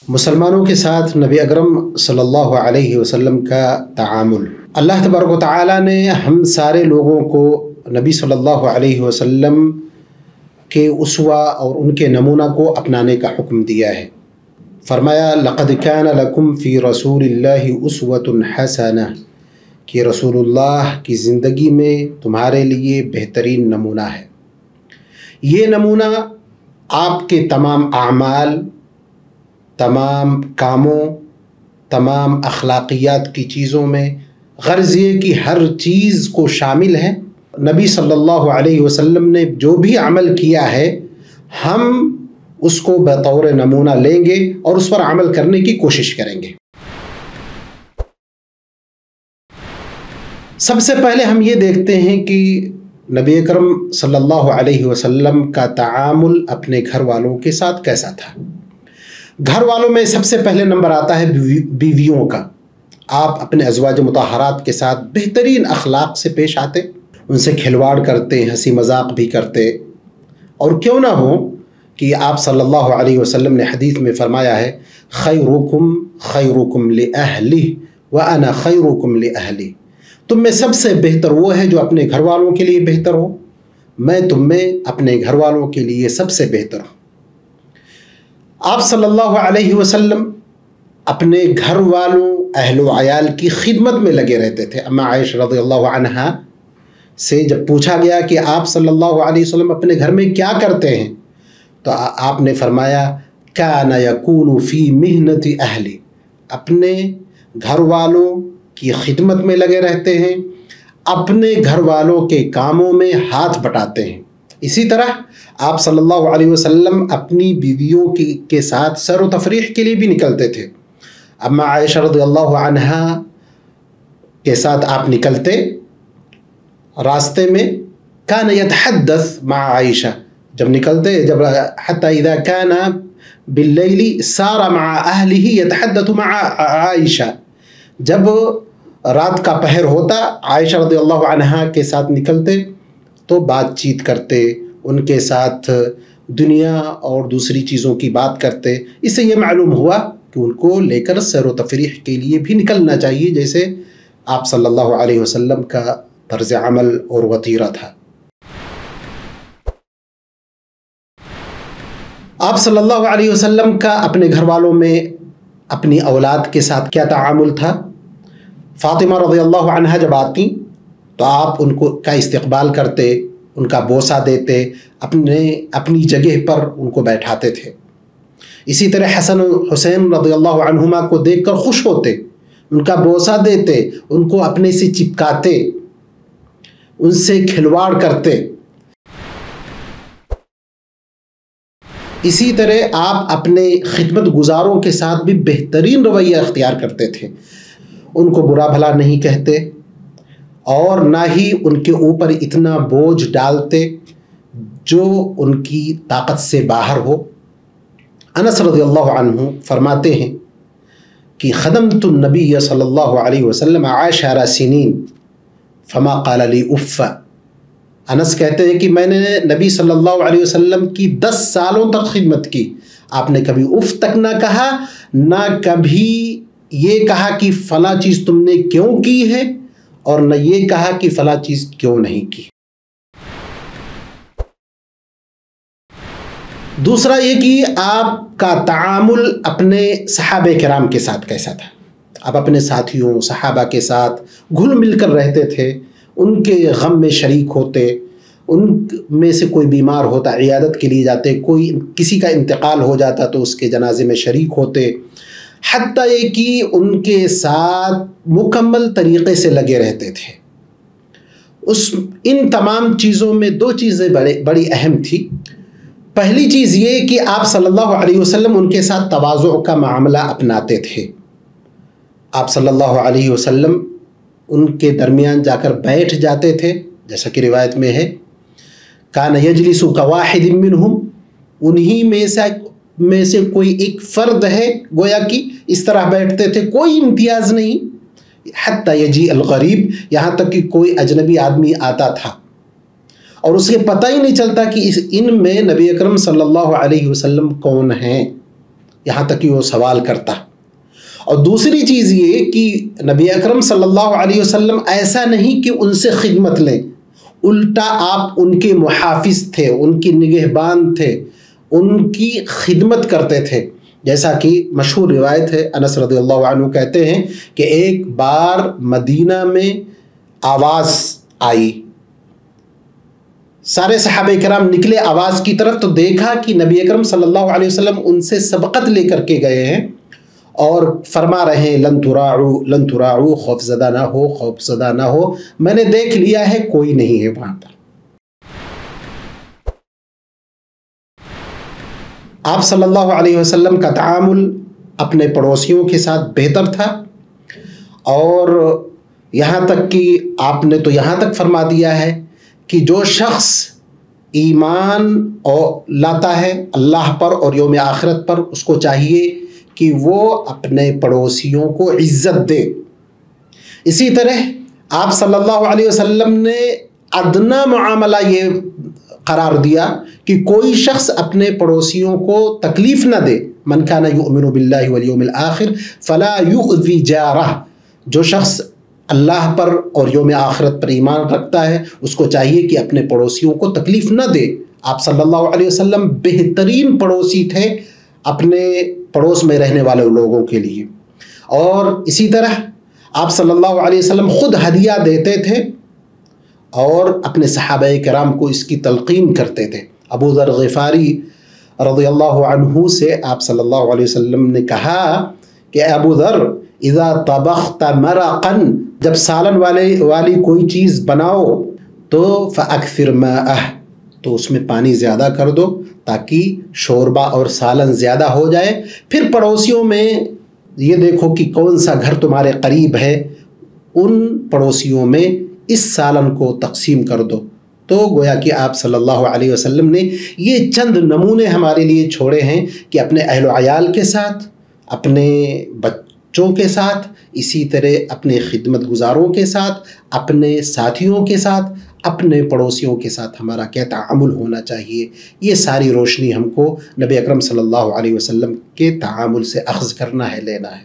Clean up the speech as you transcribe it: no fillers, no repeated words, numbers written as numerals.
مسلمانوں کے ساتھ نبی اکرم صلی اللہ علیہ وسلم کا تعامل۔ اللہ تبارک و تعالیٰ نے ہم سارے لوگوں کو نبی صلی اللہ علیہ وسلم کے اسوہ اور ان کے نمونہ کو اپنانے کا حکم دیا ہے۔ فرمایا لقد کان لکم فی رسول اللہ اسوۃ حسنہ، کہ رسول اللہ کی زندگی میں تمہارے لیے بہترین نمونہ ہے۔ یہ نمونہ آپ کے تمام اعمال، تمام کاموں، تمام اخلاقیات کی چیزوں میں، غرض یہ کہ ہر چیز کو شامل ہے۔ نبی صلی اللہ علیہ وسلم نے جو بھی عمل کیا ہے ہم اس کو بطور نمونہ لیں گے اور اس پر عمل کرنے کی کوشش کریں گے۔ سب سے پہلے ہم یہ دیکھتے ہیں کہ نبی اکرم صلی اللہ علیہ وسلم کا تعامل اپنے گھر والوں کے ساتھ کیسا تھا۔ گھر والوں میں سب سے پہلے نمبر آتا ہے بیویوں کا۔ آپ اپنے ازواج مطہرات کے ساتھ بہترین اخلاق سے پیش آتے، ان سے کھلواڑ کرتے، ہنسی مذاق بھی کرتے، اور کیوں نہ ہو کہ آپ صلی اللہ علیہ وسلم نے حدیث میں فرمایا ہے خیرکم خیرکم لأہلہ وأنا خیرکم لأہلی، تم میں سب سے بہتر وہ ہے جو اپنے گھر والوں کے لیے بہتر ہو، میں تم میں اپنے گھر والوں کے لیے سب سے بہتر ہوں۔ آپ صلی اللہ علیہ وسلم اپنے گھر والوں، اہل و عیال کی خدمت میں لگے رہتے تھے۔ اما عائشہ رضی اللہ عنہا سے جب پوچھا گیا کہ آپ صلی اللہ علیہ وسلم اپنے گھر میں کیا کرتے ہیں، تو آپ نے فرمایا کان یکون فی محنت اہلی، اپنے گھر والوں کی خدمت میں لگے رہتے ہیں، اپنے گھر والوں کے کاموں میں ہاتھ بٹاتے ہیں۔ اسی طرح آپ صلی اللہ علیہ وسلم اپنی بیویوں کے ساتھ سیر و تفریح کے لیے بھی نکلتے تھے۔ اما عائشہ رضی اللہ عنہا کے ساتھ آپ نکلتے، راستے میں کان یتحدث مع عائشہ، جب نکلتے، جب حتی اذا کان باللیل سار مع اہلہ یتحدث مع عائشہ، جب رات کا پہر ہوتا عائشہ رضی اللہ عنہا کے ساتھ نکلتے تو بات چیت کرتے، ان کے ساتھ دنیا اور دوسری چیزوں کی بات کرتے۔ اس سے یہ معلوم ہوا کہ ان کو لے کر سیر و تفریح کے لیے بھی نکلنا چاہیے، جیسے آپ صلی اللہ علیہ وسلم کا طرز عمل اور وتیرہ تھا۔ آپ صلی اللہ علیہ وسلم کا اپنے گھر والوں میں اپنی اولاد کے ساتھ کیا تعامل تھا۔ فاطمہ رضی اللہ عنہا جب آتی تو آپ ان کو کا استقبال کرتے، ان کا بوسہ دیتے، اپنی جگہ پر ان کو بیٹھاتے تھے۔ اسی طرح حسن و حسین رضی اللہ عنہما کو دیکھ کر خوش ہوتے، ان کا بوسہ دیتے، ان کو اپنے سے چپکاتے، ان سے کھلواڑ کرتے۔ اسی طرح آپ اپنے خدمت گزاروں کے ساتھ بھی بہترین رویہ اختیار کرتے تھے، ان کو برا بھلا نہیں کہتے اور نہ ہی ان کے اوپر اتنا بوجھ ڈالتے جو ان کی طاقت سے باہر ہو۔ انس رضی اللہ عنہ فرماتے ہیں کہ خدمت النبی صلی اللہ علیہ وسلم 10 سنین فما قال لی اف۔ انس کہتے ہیں کہ میں نے نبی صلی اللہ علیہ وسلم کی 10 سالوں تک خدمت کی، آپ نے کبھی اف تک نہ کہا، نہ کبھی یہ کہا کہ فلاں چیز تم نے کیوں کی ہے، اور نہ یہ کہا کہ فلاں چیز کیوں نہیں کی۔ دوسرا یہ کہ آپ کا تعامل اپنے صحابہ کرام کے ساتھ کیسا تھا۔ آپ اپنے ساتھیوں، صحابہ کے ساتھ گھل مل کر رہتے تھے، ان کے غم میں شریک ہوتے، ان میں سے کوئی بیمار ہوتا عیادت کے لیے جاتے، کوئی کسی کا انتقال ہو جاتا تو اس کے جنازے میں شریک ہوتے، حتیٰ یہ کہ ان کے ساتھ مکمل طریقے سے لگے رہتے تھے۔ ان تمام چیزوں میں 2 چیزیں بڑی اہم تھی۔ پہلی چیز یہ کہ آپ صلی اللہ علیہ وسلم ان کے ساتھ تواضع کا معاملہ اپناتے تھے۔ آپ صلی اللہ علیہ وسلم ان کے درمیان جا کر بیٹھ جاتے تھے، جیسا کہ روایت میں ہے کان یجلس کواحد منہم، انہی میں سے کوئی ایک فرد ہے، گویا کہ اس طرح بیٹھتے تھے، کوئی امتیاز نہیں۔ حتی یجیء الغریب، یہاں تک کہ کوئی اجنبی آدمی آتا تھا اور اسے پتہ ہی نہیں چلتا کہ ان میں نبی اکرم صلی اللہ علیہ وسلم کون ہیں، یہاں تک کہ وہ سوال کرتا۔ اور دوسری چیز یہ کہ نبی اکرم صلی اللہ علیہ وسلم ایسا نہیں کہ ان سے خدمت لیں، الٹا آپ ان کے محافظ تھے، ان کی نگہبان تھے، ان کی خدمت کرتے تھے۔ جیسا کہ مشہور روایت ہے، انس رضی اللہ عنہ کہتے ہیں کہ ایک بار مدینہ میں آواز آئی، سارے صحابہ کرام نکلے آواز کی طرف، تو دیکھا کہ نبی اکرم صلی اللہ علیہ وسلم ان سے سبقت لے کر کے گئے ہیں اور فرما رہے ہیں لن تراعو، خوف زدہ نہ ہو، خوف زدہ نہ ہو، میں نے دیکھ لیا ہے کوئی نہیں ہے وہاں پر۔ آپ صلی اللہ علیہ وسلم کا تعامل اپنے پڑوسیوں کے ساتھ بہتر تھا، اور یہاں تک کہ آپ نے تو یہاں تک فرما دیا ہے کہ جو شخص ایمان لاتا ہے اللہ پر اور یوم آخرت پر، اس کو چاہیے کہ وہ اپنے پڑوسیوں کو عزت دے۔ اسی طرح آپ صلی اللہ علیہ وسلم نے ادنا معاملہ یہ قرار دیا کہ کوئی شخص اپنے پڑوسیوں کو تکلیف نہ دے، من کان یؤمن باللہ والیوم الآخر فلا یؤذی جارہ، جو شخص اللہ پر اور یوم آخرت پر ایمان رکھتا ہے اس کو چاہیے کہ اپنے پڑوسیوں کو تکلیف نہ دے۔ آپ صلی اللہ علیہ وسلم بہترین پڑوسی تھے اپنے پڑوس میں رہنے والے لوگوں کے لیے، اور اسی طرح آپ صلی اللہ علیہ وسلم خود ہدیہ دیتے تھے اور اپنے صحابہ کرام کو اس کی تلقین کرتے تھے۔ ابو ذر غفاری رضی اللہ عنہ سے آپ صلی اللہ علیہ وسلم نے کہا کہ ابو ذر اذا طبخت مرقا، جب سالن والی کوئی چیز بناؤ تو فاکثر ماءہ، تو اس میں پانی زیادہ کر دو تاکہ شوربہ اور سالن زیادہ ہو جائے، پھر پڑوسیوں میں یہ دیکھو کہ کون سا گھر تمہارے قریب ہے، ان پڑوسیوں میں اس سالن کو تقسیم کر دو۔ تو گویا کہ آپ صلی اللہ علیہ وسلم نے یہ چند نمونے ہمارے لیے چھوڑے ہیں کہ اپنے اہل و عیال کے ساتھ، اپنے بچوں کے ساتھ، اسی طرح اپنے خدمت گزاروں کے ساتھ، اپنے ساتھیوں کے ساتھ، اپنے پڑوسیوں کے ساتھ ہمارا کیا تعامل ہونا چاہیے، یہ ساری روشنی ہم کو نبی اکرم صلی اللہ علیہ وسلم کے تعامل سے اخذ کرنا ہے، لینا ہے۔